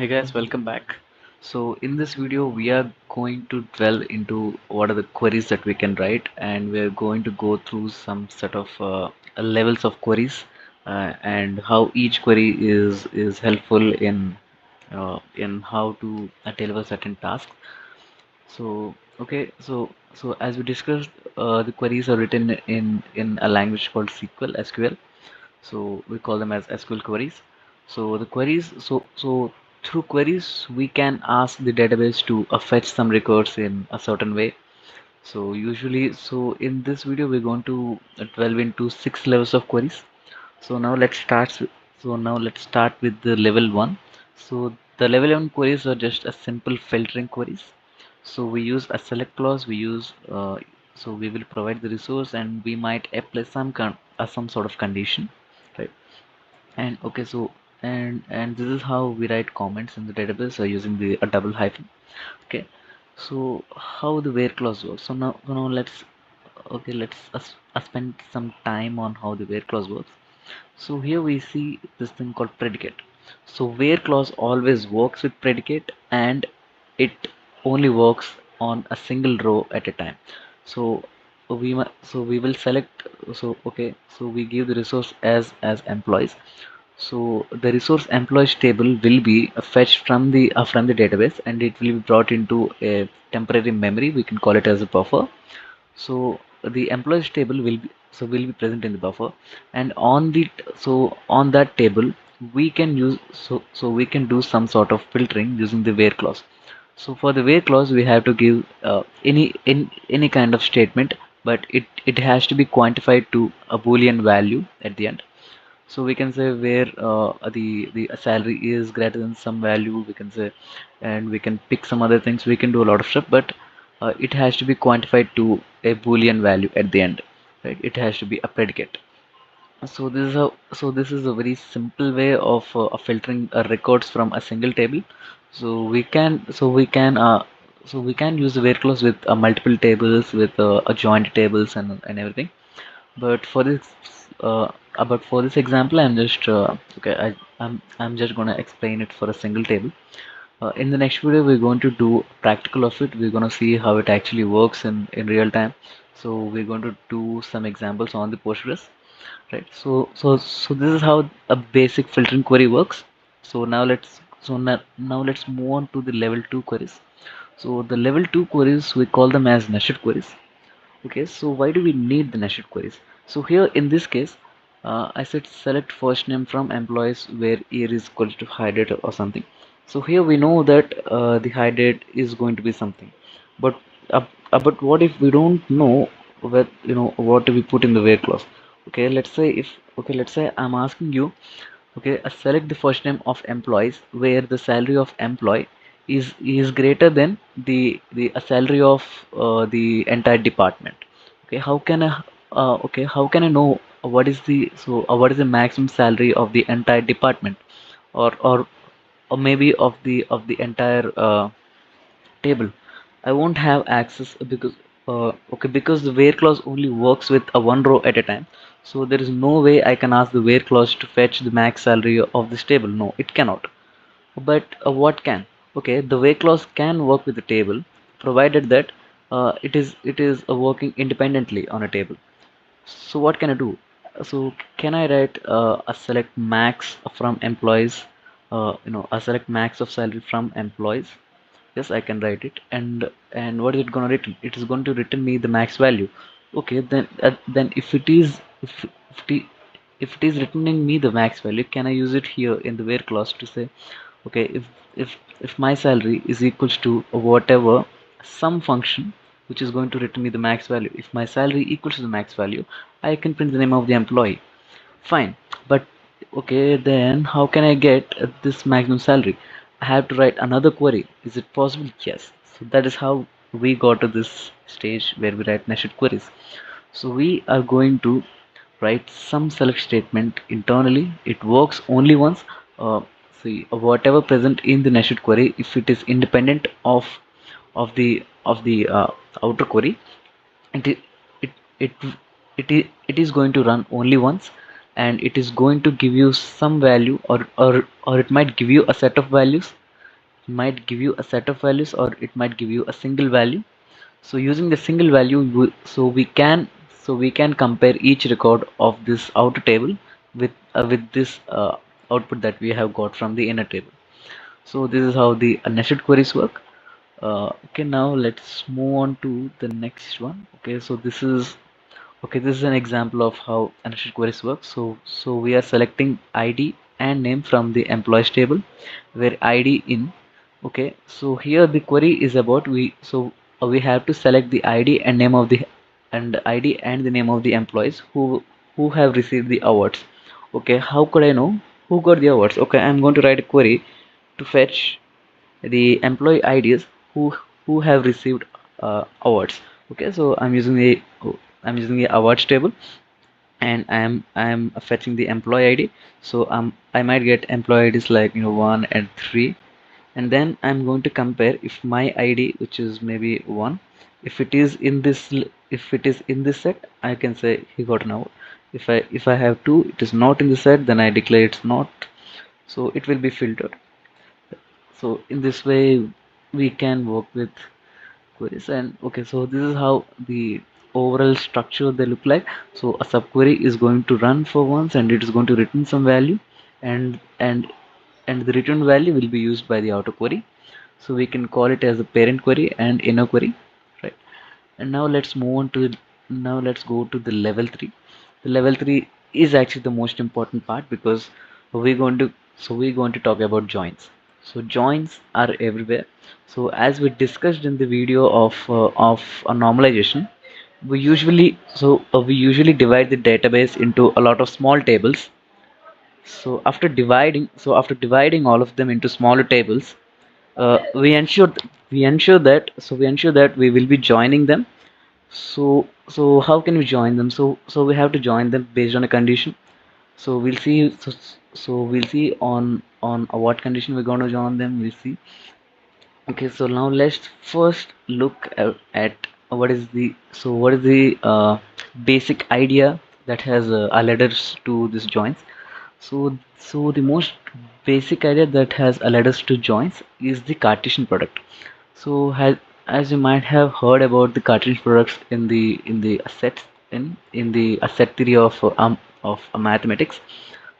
Hey guys, welcome back. So in this video we are going to dwell into what are the queries that we can write, and we're going to go through some sort of levels of queries, and how each query is helpful in how to deliver certain tasks. So as we discussed, the queries are written in a language called SQL. So we call them as SQL queries. So the queries, so through queries we can ask the database to fetch some records in a certain way. So in this video we're going to delve into 6 levels of queries. So now let's start. Let's start with the level one. So the level one queries are just a simple filtering queries. So we use a select clause. So we will provide the resource, and we might apply some sort of condition, right? And okay, so and this is how we write comments in the database using the a double hyphen. Okay, so how the where clause works. So now let's spend some time on how the where clause works. So here we see this thing called predicate. So where clause always works with predicate, and it only works on a single row at a time. So we will select. So we give the resource as employees. So the resource employees table will be fetched from the database, and it will be brought into a temporary memory. We can call it as a buffer. So the employees table will be present in the buffer, and on that table we can we can do some sort of filtering using the where clause. So for the where clause we have to give any kind of statement, but it has to be quantified to a boolean value at the end. So we can say where the salary is greater than some value, we can say, and we can pick some other things. We can do a lot of stuff, but it has to be quantified to a boolean value at the end, right? It has to be a predicate. This is a very simple way of filtering records from a single table. So we can use the where clause with multiple tables, with a joint tables and everything. But for this example, I'm just gonna explain it for a single table. In the next video we're going to do practical of it. We're going to see how it actually works in real time. So we're going to do some examples on the Postgres, right? So this is how a basic filtering query works. Now let's move on to the level 2 queries. So the level 2 queries, we call them as nested queries. Okay, so why do we need the nested queries? So here in this case, I said select first name from employees where year is equal to hire date or something. So here we know that the hire date is going to be something, but but what if we don't know what do we put in the where clause? Let's say I'm asking you. Okay, select the first name of employees where the salary of employee is greater than the salary of the entire department. Okay, how can I know what is the maximum salary of the entire department, or or or maybe of the entire table? I won't have access because the where clause only works with a one row at a time. So there is no way I can ask the where clause to fetch the max salary of this table. No, it cannot. But what can? Okay, the where clause can work with the table, provided that it is working independently on a table. So what can I do? So can I write a select max from employees? A select max of salary from employees. Yes, I can write it. And what is it gonna return? It is going to return me the max value. Okay, then if it is returning me the max value, can I use it here in the where clause to say, okay, if my salary is equals to whatever some function which is going to return me the max value. If my salary equals to the max value, I can print the name of the employee. Fine, but okay, then how can I get this maximum salary? I have to write another query. Is it possible? Yes. So that is how we got to this stage where we write nested queries. So we are going to write some select statement internally. It works only once. See, whatever present in the nested query, if it is independent of the outer query, it i- it it it is going to run only once, and it is going to give you some value, or it might give you a set of values, might give you a set of values or it might give you a single value. So using the single value, so we can compare each record of this outer table with this output that we have got from the inner table. So this is how the nested queries work. Okay, now let's move on to the next one. Okay, so this is an example of how nested queries work. So we are selecting ID and name from the employees table, where ID in. Okay, so here the query is about we have to select the ID and name of the employees who have received the awards. Okay, how could I know who got the awards? Okay, I'm going to write a query to fetch the employee IDs who have received awards. Okay, so I'm using the awards table, and I'm fetching the employee ID. So I might get employee IDs like 1 and 3, and then I'm going to compare if my ID, which is maybe 1, if it is in this set, I can say he got an award. If I have 2, it is not in the set, then I declare it's not, so it will be filtered. So in this way we can work with queries. And okay, so this is how the overall structure they look like. So a subquery is going to run for once, and it is going to return some value, and the return value will be used by the outer query. So we can call it as a parent query and inner query, right? And now let's move on to now let's go to the level 3. The level 3 is actually the most important part, because we're going to talk about joins. So joins are everywhere. So as we discussed in the video of a normalization, we usually divide the database into a lot of small tables. After dividing all of them into smaller tables, we ensure that we will be joining them. So how can we join them? So we have to join them based on a condition. So we'll see on what condition we're going to join them. We'll see. Okay, so now let's first look at what is the basic idea that has led us to this joins. So the most basic idea that has led us to joins is the Cartesian product. So as you might have heard about the Cartesian products in the asset theory of mathematics.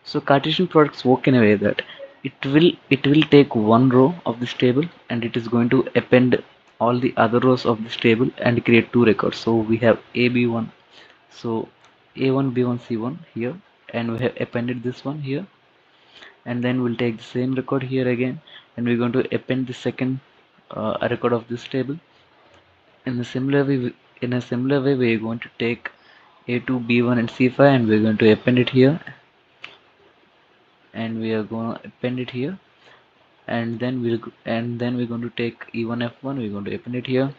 So Cartesian products work in a way that it will take one row of this table, and it is going to append all the other rows of this table and create two records. So we have AB1, so A1, B1, C1 here, and we have appended this one here, and then we'll take the same record here again, and we're going to append the second record of this table. In a similar way, we're going to take A2, B1, and C5, and we're going to append it here, and we are going to append it here, and then we're going to take E1, F1, we're going to append it here,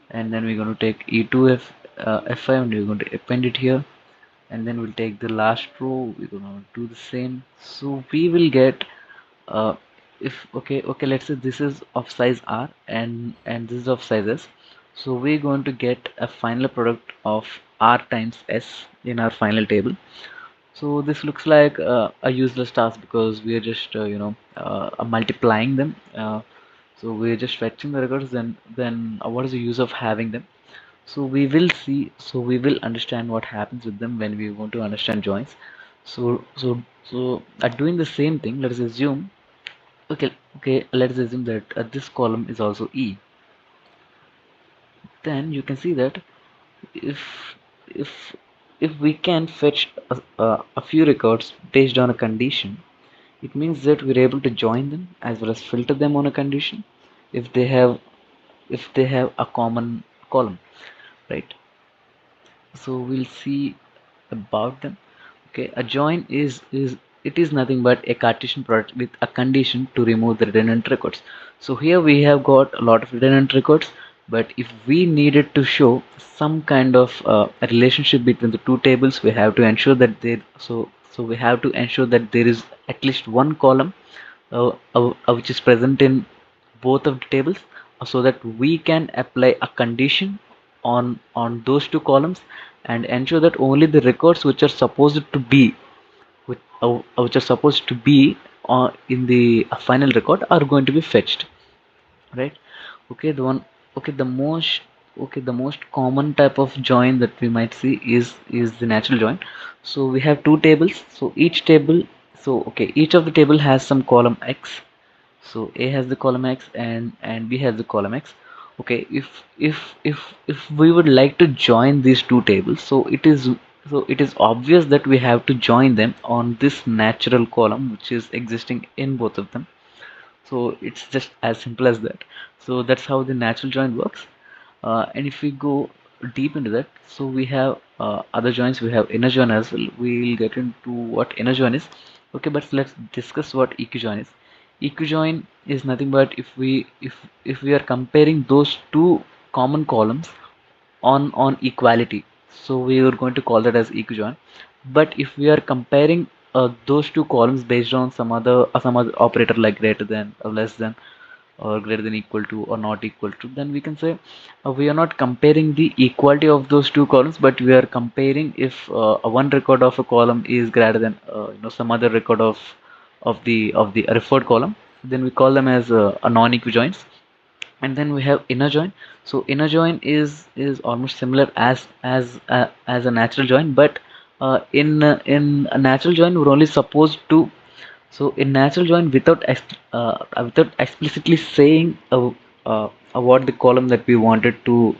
and then we're going to take E2, F5, and we're going to append it here, and then we'll take the last row, we're going to do the same. So we will get uh, if okay, let's say this is of size R, and this is of size S. So we're going to get a final product of R times S in our final table. So this looks like a useless task, because we are just multiplying them. So we're just fetching the records, then what is the use of having them? So we will understand what happens with them when we want to understand joins. So doing the same thing, let us assume. Okay, let's assume that this column is also E. Then you can see that if if if we can fetch a few records based on a condition, it means that we're able to join them as well as filter them on a condition if they have a common column, right? So we'll see about them. Okay, a join is it is nothing but a Cartesian product with a condition to remove the redundant records. So here we have got a lot of redundant records, but if we needed to show some kind of a relationship between the two tables, we have to ensure that we have to ensure that there is at least one column which is present in both of the tables, so that we can apply a condition on those two columns and ensure that only the records which are supposed to be in the final record are going to be fetched. right? Okay, the most common type of join that we might see is the natural join. So we have two tables. So each of the table has some column x. So A has the column x and B has the column x. Okay, if we would like to join these two tables, so it is obvious that we have to join them on this natural column which is existing in both of them. So it's just as simple as that. So that's how the natural join works. And if we go deep into that, so we have other joins. We have inner join as well. We'll get into what inner join is. Okay, but let's discuss what equijoin is. Equijoin is nothing but if we are comparing those two common columns on equality, so we are going to call that as equijoin. But if we are comparing those two columns based on some other operator like greater than or less than or greater than equal to or not equal to, then we can say we are not comparing the equality of those two columns, but we are comparing if one record of a column is greater than some other record of the referred column, then we call them as a non-equijoins. And then we have inner join. So inner join is almost similar as a natural join, but in a natural join we're only supposed to, so in natural join without explicitly saying what the column that we wanted to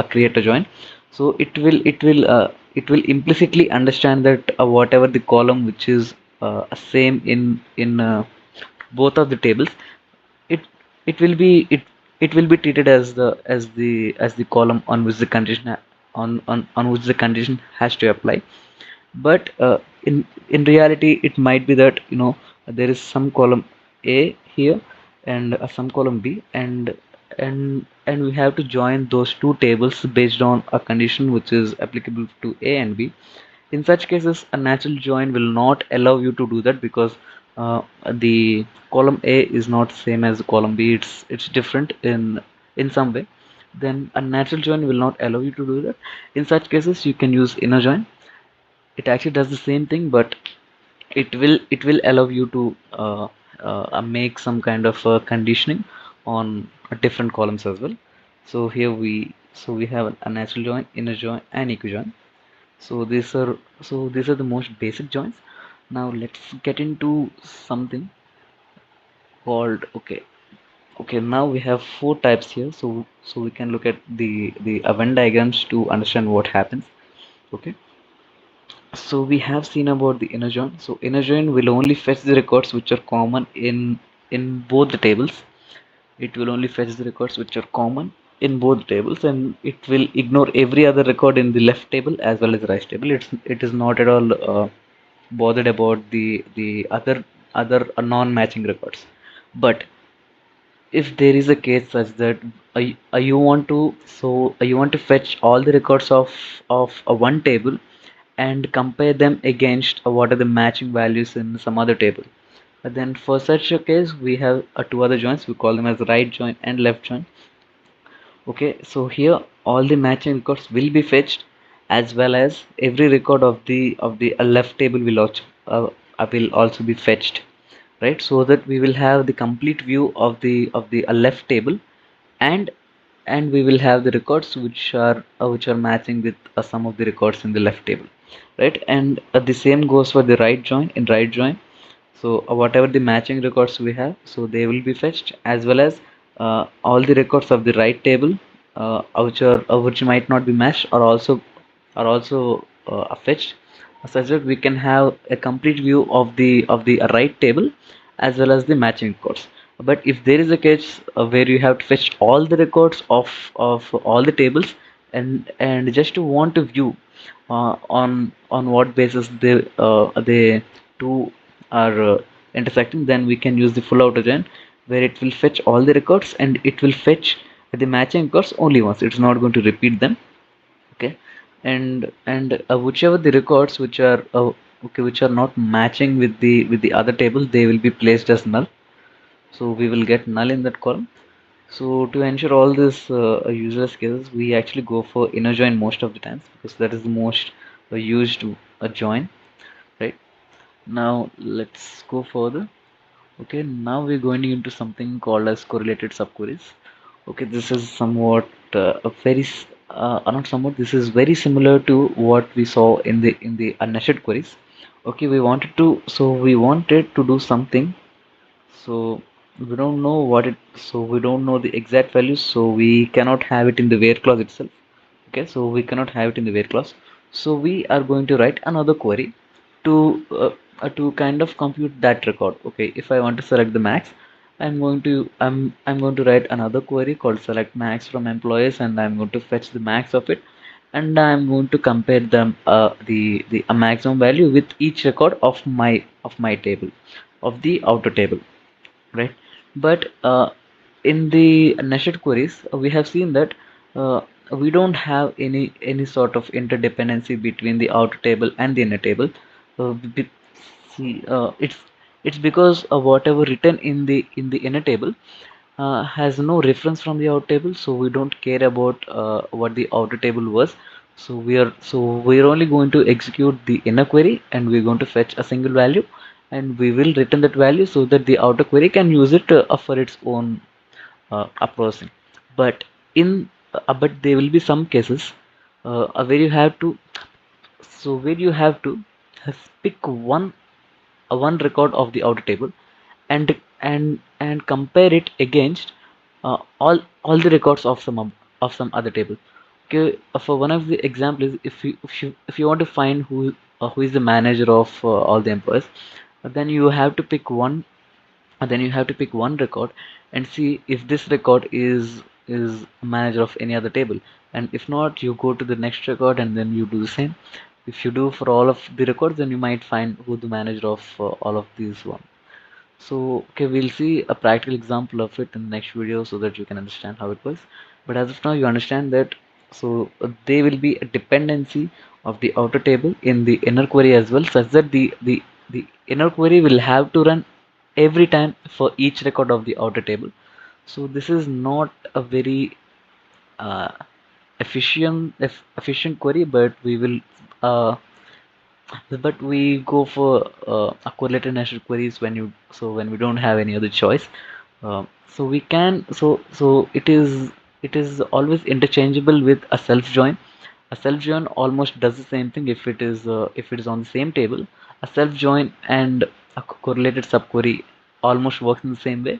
create a join, so it will implicitly understand that whatever the column which is same in both of the tables, it it will be it will be treated as the column on which the condition on which the condition has to apply. But in reality it might be that there is some column A here and some column B, and we have to join those two tables based on a condition which is applicable to A and B. In such cases a natural join will not allow you to do that, because the column A is not same as the column B. It's different in some way. Then a natural join will not allow you to do that. In such cases you can use inner join. It actually does the same thing, but it will allow you to make some kind of conditioning on different columns as well. So we have a natural join, inner join, and equijoin. So these are the most basic joins. Now let's get into something called, okay, now we have four types here. So we can look at the Venn diagrams to understand what happens. Okay, so we have seen about the inner join. So inner join will only fetch the records which are common in both the tables. It will only fetch the records which are common in both tables, and it will ignore every other record in the left table as well as the right table. It is not at all bothered about the other non-matching records. But if there is a case such that you want to fetch all the records of one table and compare them against what are the matching values in some other table, then for such a case we have two other joins. We call them as right join and left join. Okay, so here all the matching records will be fetched, as well as every record of the left table will also be fetched, right? So that we will have the complete view of the left table, and we will have the records which are matching with some of the records in the left table, right? And the same goes for the right join. In right join, so whatever the matching records we have, so they will be fetched, as well as all the records of the right table which might not be matched are also fetched, such that we can have a complete view of the right table as well as the matching records. But if there is a case where you have to fetch all the records of all the tables, and just to want to view on what basis they two are intersecting, then we can use the full outer join, where it will fetch all the records and it will fetch the matching records only once. It's not going to repeat them. Okay, and whichever the records which are not matching with the other table, they will be placed as null. So we will get null in that column. So to ensure all this useless cases, we actually go for inner join most of the times, because that is the most used join, right? Now let's go further. Okay, now we're going into something called as correlated subqueries. Okay, this is somewhat a very not somewhat. This is very similar to what we saw in the unnested queries. Okay, we wanted to do something. So we don't know what it. So we don't know the exact values. So we cannot have it in the where clause itself. Okay, so we cannot have it in the where clause. So we are going to write another query to to kind of compute that record. Okay, if I want to select the max, I'm going to write another query called select max from employees, and I'm going to fetch the max of it, and I'm going to compare them the maximum value with each record of my table, of the outer table, right? But in the nested queries, we have seen that we don't have any sort of interdependency between the outer table and the inner table. Be- See, it's because whatever written in the inner table has no reference from the outer table, so we don't care about what the outer table was. So we are only going to execute the inner query, and we're going to fetch a single value, and we will return that value so that the outer query can use it for its own processing. But but there will be some cases where you have to where you have to pick one record of the outer table, and compare it against all the records of of some other table. Okay, for one of the examples, if you want to find who is the manager of all the employees, then you have to pick one then you have to pick one record and see if this record is manager of any other table, and if not, you go to the next record and then you do the same. If you do for all of the records, then you might find who the manager of all of these one. So, okay, we'll see a practical example of it in the next video so that you can understand how it works. But as of now, you understand that. So there will be a dependency of the outer table in the inner query as well, such that the inner query will have to run every time for each record of the outer table. So this is not a very uh, efficient query, but we go for a correlated nested queries when we don't have any other choice. So we can so it is always interchangeable with a self join. A self join almost does the same thing if it is on the same table. A self join and a correlated subquery almost works in the same way.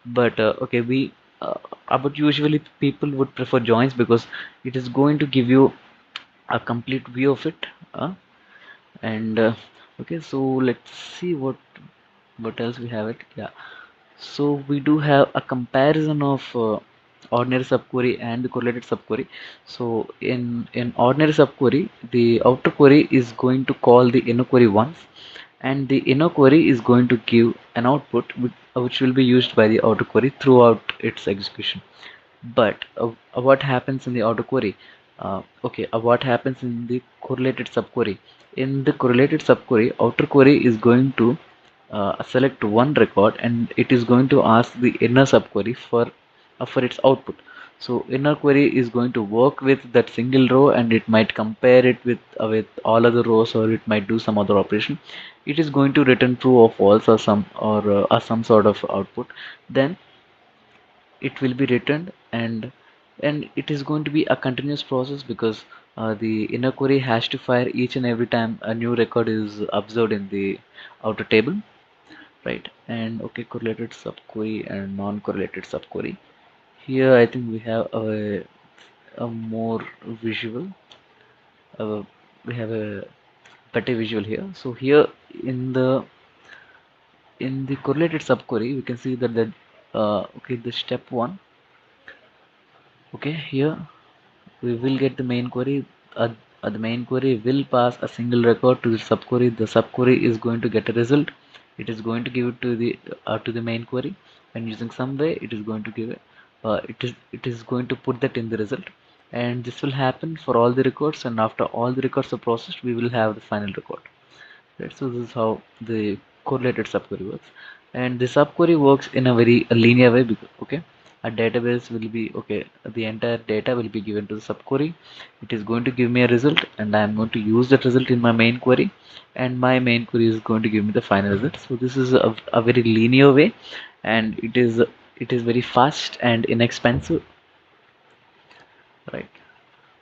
But okay, we but usually people would prefer joins because it is going to give you a complete view of it. And okay, so let's see what else we have it. Yeah, so we do have a comparison of ordinary subquery and the correlated subquery. So in ordinary subquery, the outer query is going to call the inner query once, and the inner query is going to give an output which will be used by the outer query throughout its execution. But what happens in the outer query? What happens in the correlated subquery? In the correlated subquery, outer query is going to select one record, and it is going to ask the inner subquery for its output. So inner query is going to work with that single row, and it might compare it with all other rows, or it might do some other operation. It is going to return true or false, or some sort of output. Then it will be returned, and it is going to be a continuous process because the inner query has to fire each and every time a new record is observed in the outer table, right? And okay, correlated subquery and non-correlated subquery. Here I think we have a more visual, uh, we have a better visual here. So here in the correlated subquery, we can see that okay, the step one. Okay, here we will get the main query. The main query will pass a single record to the subquery. The subquery is going to get a result. It is going to give it to the main query, and using some way it is going to give it. It is going to put that in the result, and this will happen for all the records. And after all the records are processed, we will have the final record. Right, so this is how the correlated subquery works, and the subquery works in a very linear way because okay, a database will be okay, the entire data will be given to the subquery. It is going to give me a result, and I am going to use that result in my main query, and my main query is going to give me the final result. So this is a very linear way, and it is it is very fast and inexpensive, right?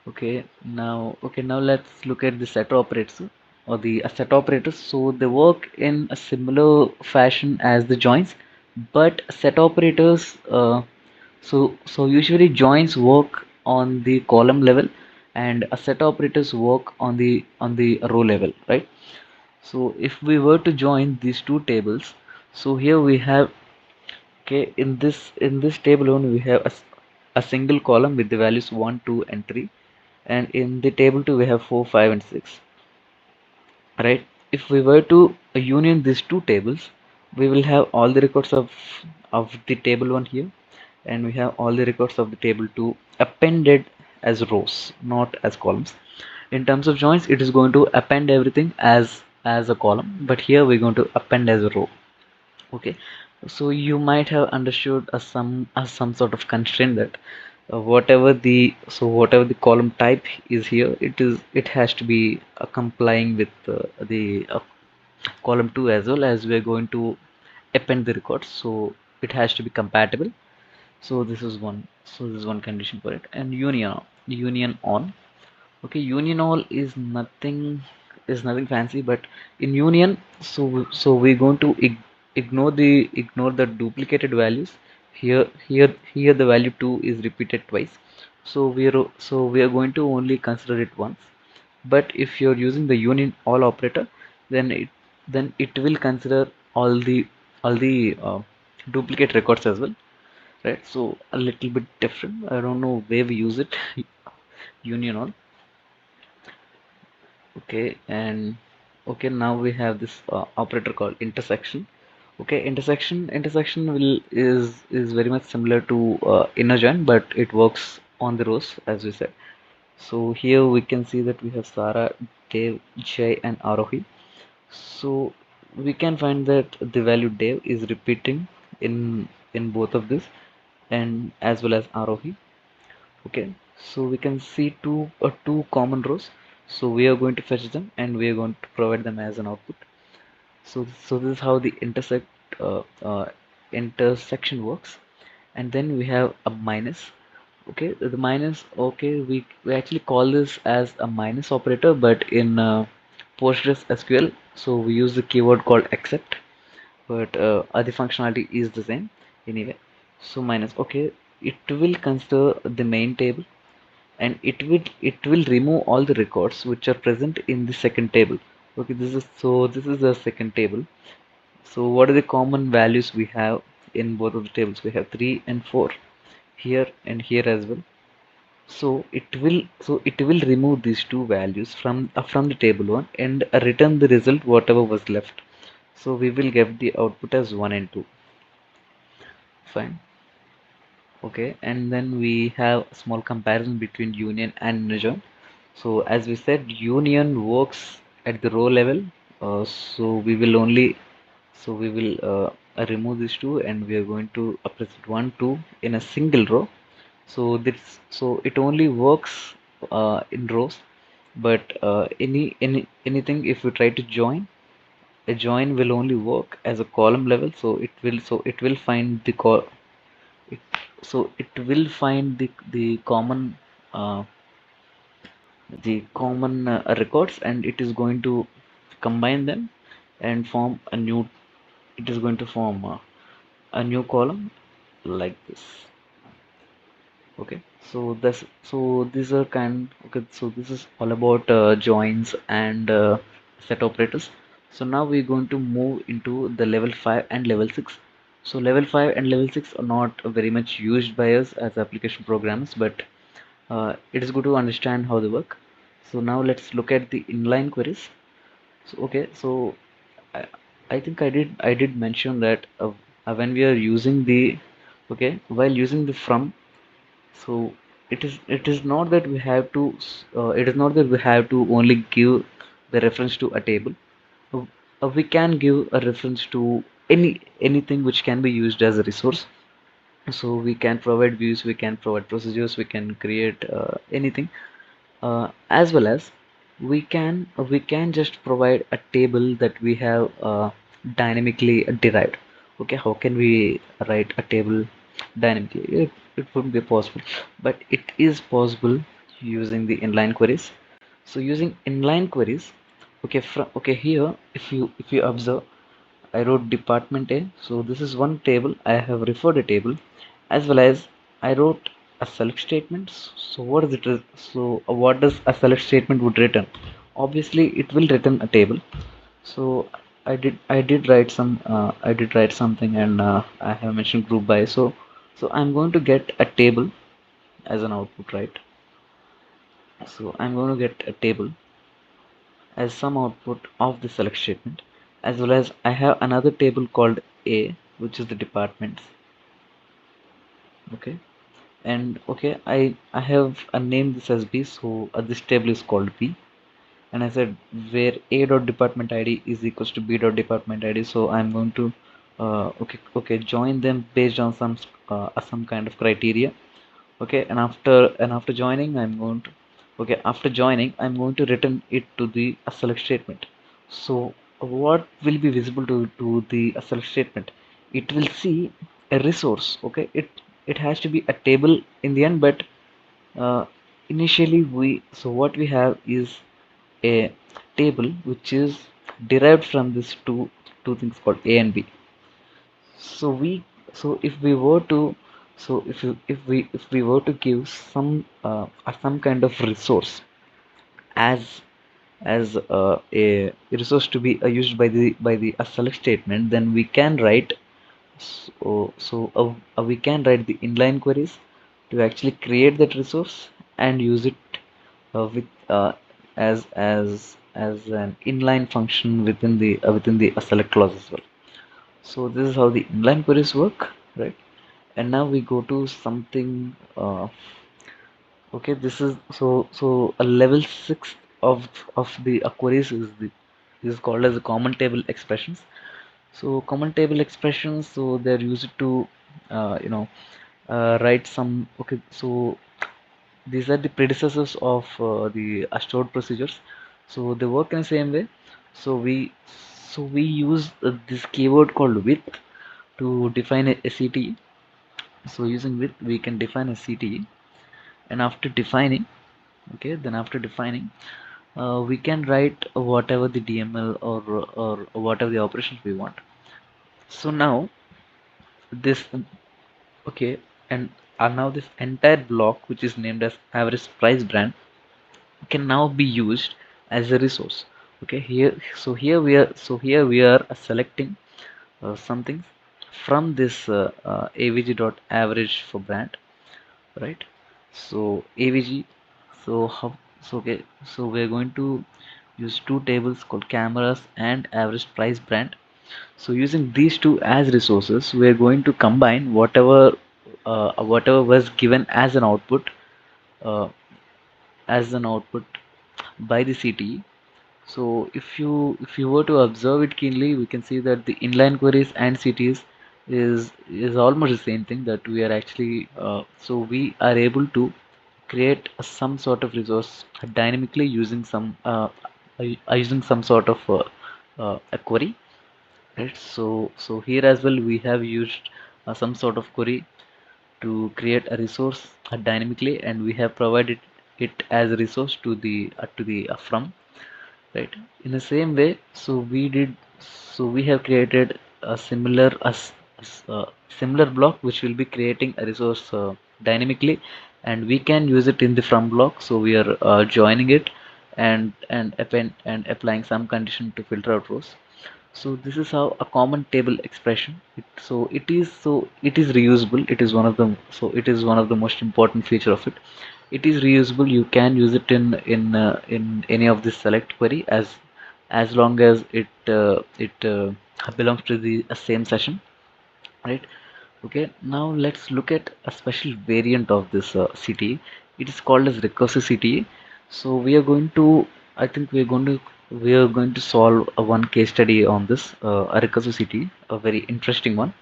Okay, now let's look at the set operators or the set operators. So they work in a similar fashion as the joins, but set operators, so usually joins work on the column level, and a set operators work on the row level, right? So if we were to join these two tables, so here we have, okay, in this table only we have a single column with the values 1, 2 and 3, and in the table 2 we have 4, 5 and 6, right? If we were to union these two tables, we will have all the records of the table 1 here, and we have all the records of the table 2 appended as rows, not as columns. In terms of joins, it is going to append everything as a column, but here we're going to append as a row. Okay, so you might have understood some sort of constraint that whatever the column type is here, it has to be complying with the column 2 as well, as we are going to append the records, so it has to be compatible. So this is one condition for it. And union on. Okay, union all is nothing fancy, but in union, so we're going to ignore the duplicated values. Here the value 2 is repeated twice, so we are going to only consider it once. But if you're using the union all operator, then it will consider all the duplicate records as well, right? So a little bit different. I don't know where we use it. Union all. Okay, and okay, now we have this operator called intersection. Okay, intersection will is very much similar to inner join, but it works on the rows, as we said. So here we can see that we have Sarah, Dave, Jay and Arohi. So we can find that the value Dave is repeating in both of this, and as well as Arohi. Okay, so we can see two common rows. So we are going to fetch them, and we are going to provide them as an output. So this is how the intersection works. And then we have a minus. Okay, the minus. Okay, we actually call this as a minus operator, but in Postgres SQL, so we use the keyword called except, but the functionality is the same anyway. So minus. Okay, it will consider the main table, and it will remove all the records which are present in the second table. Okay, this is the second table. So what are the common values we have in both of the tables? We have 3 and 4 here and here as well. So it will remove these two values from the table 1 and return the result whatever was left. So we will get the output as 1 and 2. Fine. Okay, and then we have a small comparison between union and inner join. So as we said, union works at the row level. So we will remove these two, and we are going to present 1, 2 in a single row. So it only works in rows, but anything if we try to join, a join will only work as a column level. So it will find it, it will find uh, the common records, and it is going to combine them and form a new it is going to form a new column like this. Okay, so these are okay, so this is all about joins and set operators. So now we're going to move into the level 5 and level 6. So level 5 and level 6 are not very much used by us as application programmers, but it is good to understand how they work. So now let's look at the inline queries. So okay, so I, I think I did mention that when we are using the okay, while using the from, so it is not that we have to it is not that we have to only give the reference to a table. Uh, we can give a reference to anything which can be used as a resource. So we can provide views, we can provide procedures, we can create anything, as well as we can just provide a table that we have dynamically derived. Okay, how can we write a table? dynamically. It wouldn't be possible, but it is possible using the inline queries. So using inline queries, okay, here, if you observe, I wrote department A. So this is one table. I have referred a table, as well as I wrote a select statement. So what is it? So what does a select statement would return? Obviously, it will return a table. So I did write something, and I have mentioned group by. So I'm going to get a table as an output, right? So I'm going to get a table as some output of the select statement, as well as I have another table called A, which is the departments. Okay, and okay, I have a name this as B, so this table is called B, and I said where A dot department ID is equals to B dot department ID. So I'm going to join them based on some kind of criteria. Okay, and after joining, after joining, I'm going to return it to the select statement. So what will be visible to the select statement? It will see a resource. Okay, it has to be a table in the end, but uh, initially what we have is a table which is derived from these two things called A and B. So if we were to if we were to give some kind of resource as a resource to be used by the select statement, then we can write we can write the inline queries to actually create that resource and use it with as an inline function within the select clause as well. So this is how the inline queries work, right? And now we go to something. Okay, this is so a level 6 of the queries is called as a common table expressions. So common table expressions, so they're used to write some. Okay, so these are the predecessors of the stored procedures. So they work in the same way. So we use this keyword called with to define a CTE. So using with, we can define a CTE, and after defining, after defining, we can write whatever the DML or whatever the operations we want. So now this okay, and now this entire block, which is named as average price brand, can now be used as a resource. Okay, here we are selecting something from this avg.average for brand, right? So avg, so how so okay so we're going to use two tables called cameras and average price brand. So using these two as resources, we're going to combine whatever was given uh, as an output by the CTE. So if you were to observe it keenly, we can see that the inline queries and CTEs is almost the same thing, that we are actually so we are able to create some sort of resource dynamically using some sort of a query, right? So here as well we have used some sort of query to create a resource dynamically, and we have provided it as a resource to the from, right? In the same way, so we have created a similar block which will be creating a resource dynamically, and we can use it in the from block. So we are joining it and applying some condition to filter out rows. So this is how a common table expression. It is reusable. It is one of the most important feature of it. It is reusable. You can use it in any of the select query, as long as it belongs to the same session, right? Okay, now let's look at a special variant of this CTE. It is called as recursive CTE. So we are going to solve one case study on this a recursive CTE, a very interesting one.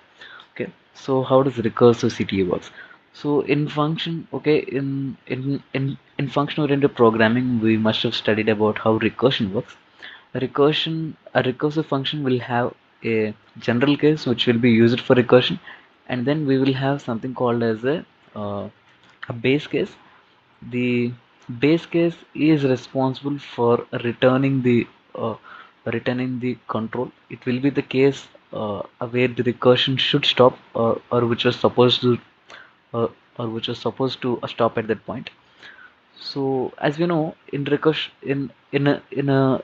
Okay, so how does recursive CTE works? So in function, okay, in function oriented programming, we must have studied about how recursion works. A recursive function will have a general case which will be used for recursion, and then we will have something called as a base case. The base case is responsible for uh, returning the control. It will be the case where the recursion should stop, or which was supposed to uh, stop at that point. So as we know, in recursion, in a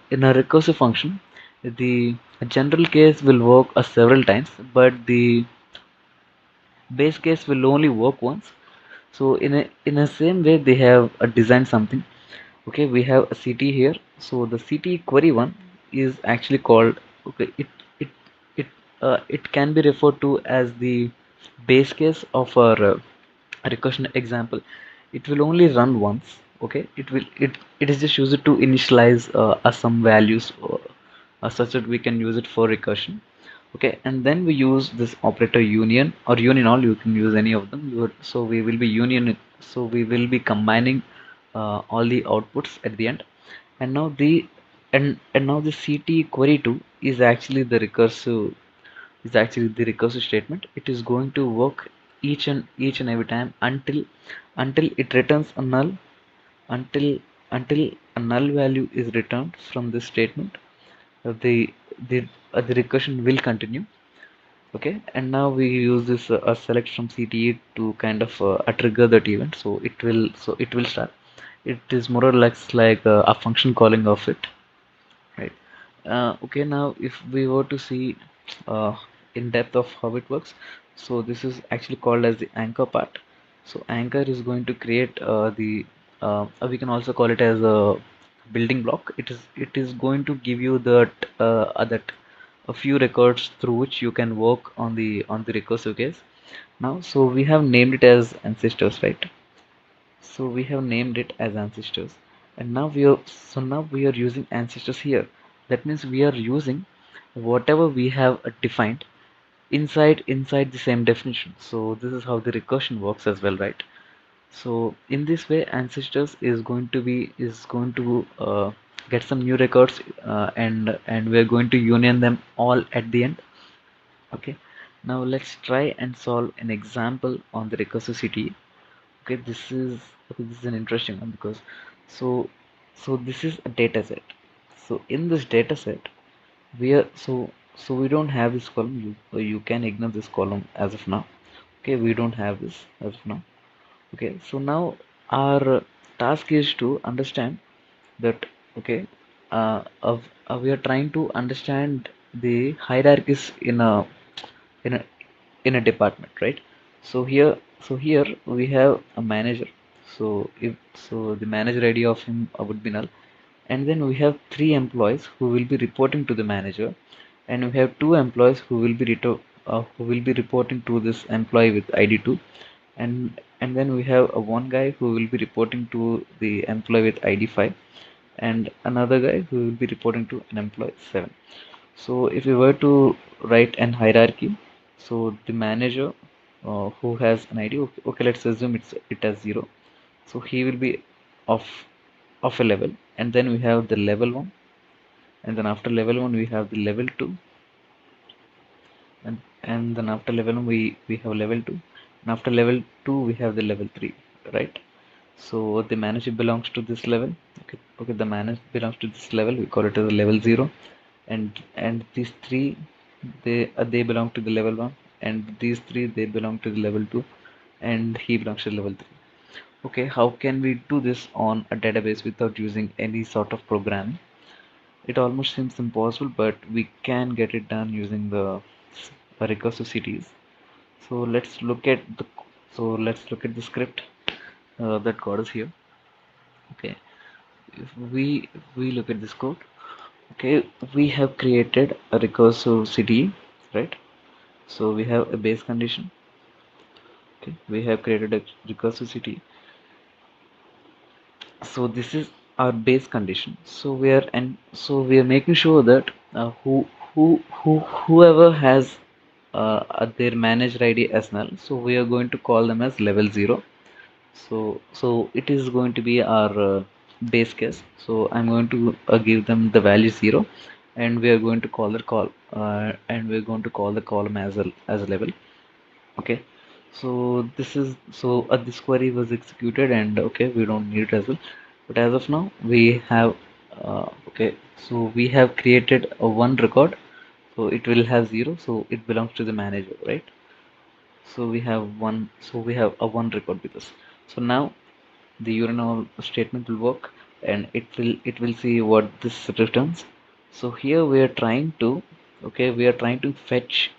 recursive function, the general case will work several times, but the base case will only work once. So in a same way, they have designed something. Okay, we have a city here. So the city query one is actually called, okay, it it it can be referred to as the base case of our recursion example. It will only run once. Okay, it is just used to initialize some values, such that we can use it for recursion. Okay, and then we use this operator union or union all. You can use any of them. So we will be union, so we will be combining all the outputs at the end. And now the ct query 2 is actually the recursive statement. It is going to work each and every time until it returns a null, until until a null value is returned from this statement. The the the recursion will continue. Okay, and now we use this select from CTE to kind of trigger that event. So it will start. It is more or less like a function calling of it, right? Okay, now if we were to see uh, in depth of how it works, so this is actually called as the anchor part. So anchor is going to create the we can also call it as a building block. It is going to give you that a few records through which you can work on the recursive case. Now, so we have named it as ancestors, right? So we have named it as ancestors, and now we are using ancestors here. That means we are using whatever we have defined inside the same definition. So this is how the recursion works as well, right? So in this way, ancestors is going to get some new records, and we're going to union them all at the end. Okay, now let's try and solve an example on the recursivity. Okay, this is an interesting one, because so so this is a data set. So in this data set, we are so we don't have this column. You can ignore this column as of now. Okay, we don't have this as of now. Okay, so now our task is to understand that. Okay, we are trying to understand the hierarchies in a in a department, right? So here we have a manager. So the manager ID of him would be null, and then we have three employees who will be reporting to the manager, and we have two employees who will be reporting to this employee with ID2, and then we have a one guy who will be reporting to the employee with ID5, and another guy who will be reporting to an employee 7. So if we were to write an hierarchy, so the manager who has an ID, okay, let's assume it has 0. So he will be of of a level, and then we have the level 1, and then after level 1 we have the level 2, and then after level 1 we have level 2, and after level 2 we have the level 3, right? So the manager belongs to this level. Okay, the manager belongs to this level. We call it as level 0, and these three, they belong to the level 1, and these three, they belong to the level 2, and he belongs to level 3. Okay, how can we do this on a database without using any sort of programming? It almost seems impossible, but we can get it done using the recursive cities. So let's look at the script that got us here. Okay, if we look at this code, okay, we have created a recursive city, right? So we have a base condition. Okay, we have created a recursive city. So this is our base condition. So we are making sure that whoever has their manager ID as null, so we are going to call them as level 0. So it is going to be our base case. So I'm going to give them the value 0, and we are going to call the column as a level. Okay, so this query was executed, and okay, we don't need it as well. But as of now, we have okay, so we have created a one record, so it will have 0, so it belongs to the manager, right? So we have one, so we have a one record with us. So now the urinal statement will work, and it will see what this returns. So here we are trying to, okay, we are trying to fetch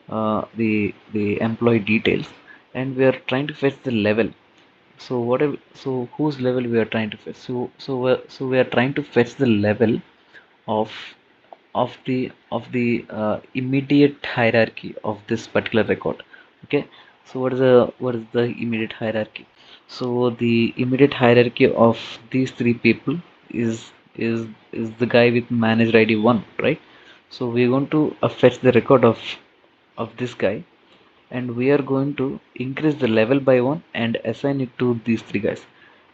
the employee details, and we are trying to fetch the level. So whatever, so whose level we are trying to fetch? So we are trying to fetch the level of of the immediate hierarchy of this particular record. Okay, so what is the immediate hierarchy? So the immediate hierarchy of these three people is is the guy with managed ID 1, right? So we're going to fetch the record of this guy, and we are going to increase the level by 1 and assign it to these three guys,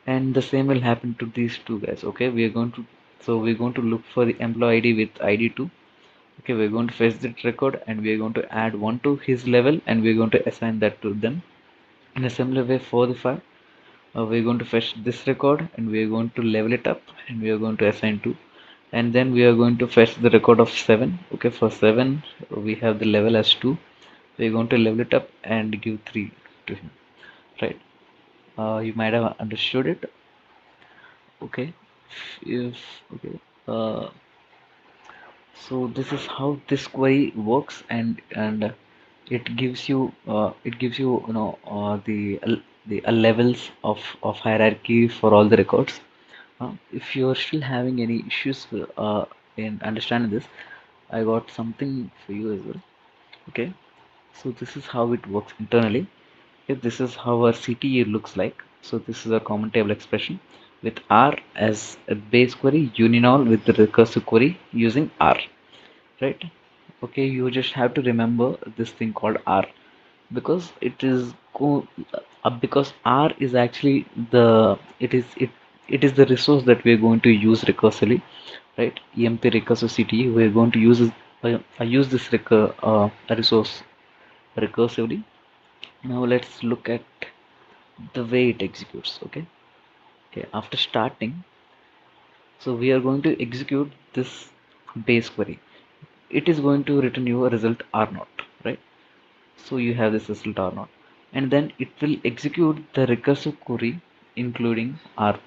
and the same will happen to these two guys. Okay, we are going to, so we're going to look for the employee ID with ID 2. Okay, we're going to fetch that record, and we're going to add 1 to his level, and we're going to assign that to them. In a similar way for the 5, we're going to fetch this record, and we're going to level it up, and we are going to assign 2. And then we are going to fetch the record of 7. Okay, for 7 we have the level as 2. We're going to level it up and give 3 to him, right? You might have understood it. Okay, if okay, uh, so this is how this query works, and it gives you the levels of hierarchy for all the records. If you're still having any issues in understanding this, I got something for you as well. Okay, so this is how it works internally. Okay, this is how our CTE looks like. So this is a common table expression with R as a base query, union all with the recursive query using R, right? Okay, you just have to remember this thing called R, because because R is actually it is the resource that we're going to use recursively, right? EMP recursive CTE, we're going to use this resource recursively. Now let's look at the way it executes. Okay, okay, after starting, so we are going to execute this base query. It is going to return you a result R naught, right? So you have this result R naught, and then it will execute the recursive query including R,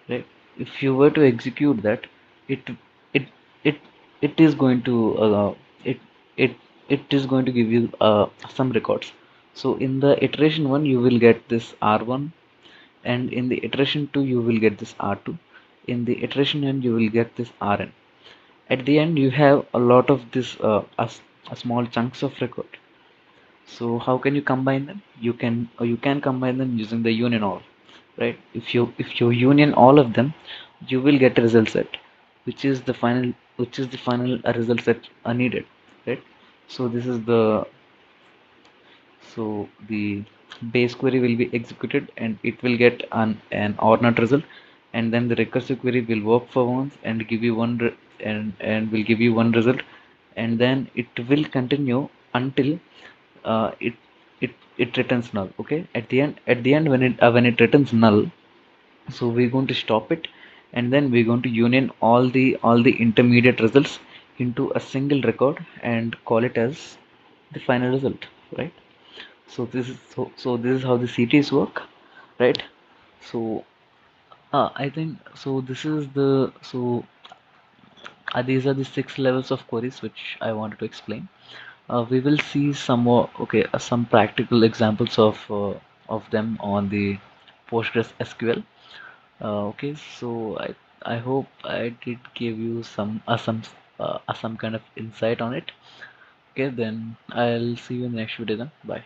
right? If you were to execute that, it it it it is going to it it it is going to give you some records. So in the iteration 1 you will get this R1, and in the iteration 2 you will get this R2, in the iteration n you will get this Rn. At the end you have a lot of this a small chunks of record. So how can you combine them? You can combine them using the union all, right? If you union all of them, you will get a result set, which is the final result set needed, right? So this is the base query will be executed, and it will get an or not result, and then the recursive query will work for once and give you and will give you one result, and then it will continue until uh, it it returns null. Okay, at the end when it returns null, so we're going to stop it, and then we're going to union all the intermediate results into a single record and call it as the final result, right? So this is how the CTs work, right? So I think so this is the so these are the 6 levels of queries which I wanted to explain. We will see some more, okay, some practical examples of them on the Postgres SQL. Okay, so I hope I did give you some kind of insight on it. Okay, then I'll see you in the next video then. Bye.